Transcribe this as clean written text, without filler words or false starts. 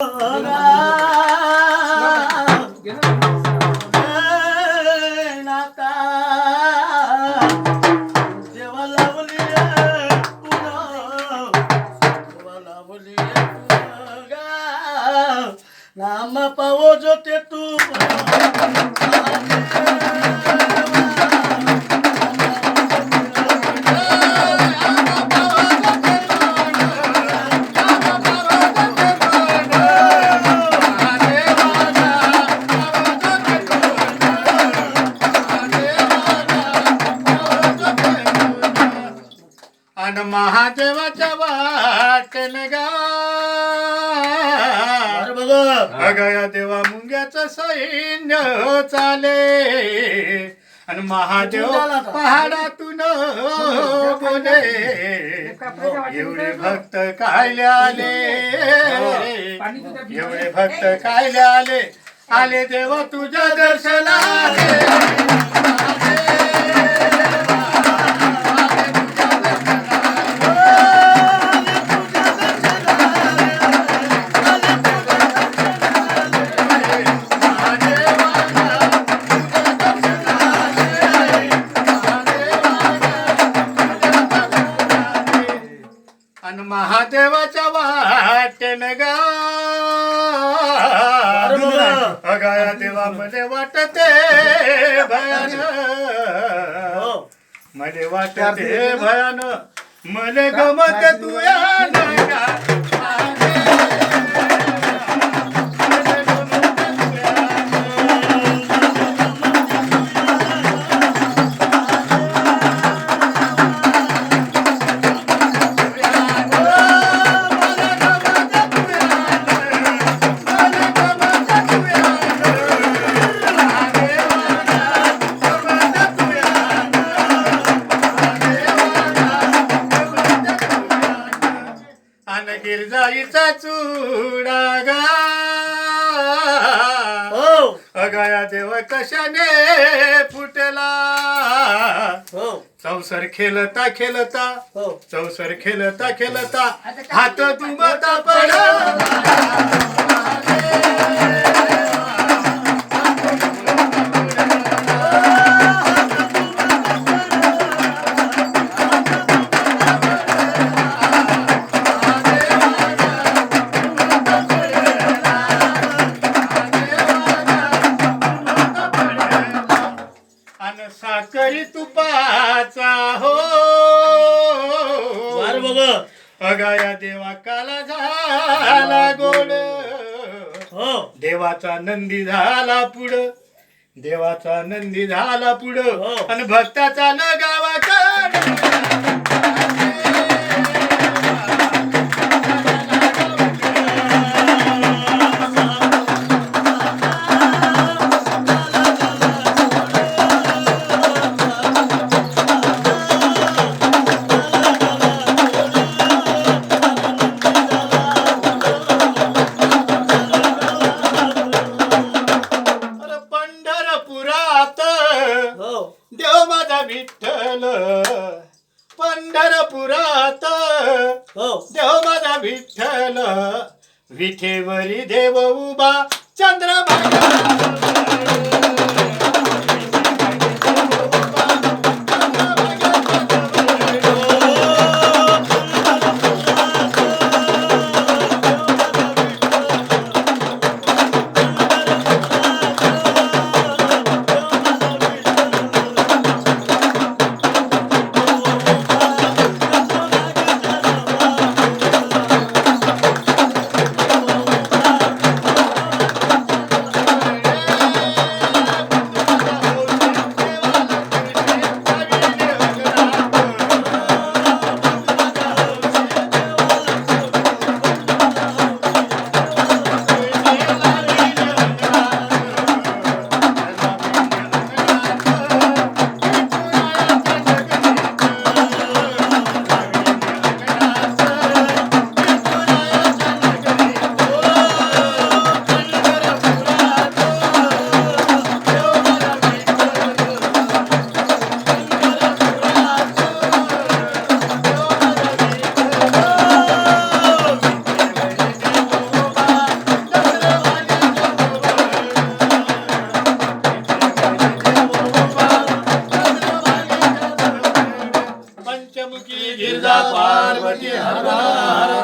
नाता जेव्हा लावली जेव्हा लावली नाम पावो जो ते तू अन महादेवाच्या वाटेन गा अगया देवा मुंग्याचं सैन्य चाले आणि महादेव पहाडातून बोले एवढे भक्त कायले आले एवढे भक्त कायले आले आले देवा तुझ्या दर्शनाले अन महादेवाच्या वाटेन गा अगाया देवा मध्ये वाटते भयान मध्ये वाटते भयान मले गमत तुया नका गिरजाईचा चुडा गा अगया देव कशाने फुटला चौसर खेळता खेळता चौसर खेळता खेळता हात दुमता पडला साखरी तुपाचा हो अगाया देवा काला झाला गोड देवाचा नंदी झाला पुढं देवाचा नंदी झाला पुढं आणि भक्ताचा न गावाकडे देव माझा विठ्ठल पंढरपुरात देव माझा विठ्ठल विठेवरी देव उभा चंद्रभागा माता पार्वती हर हर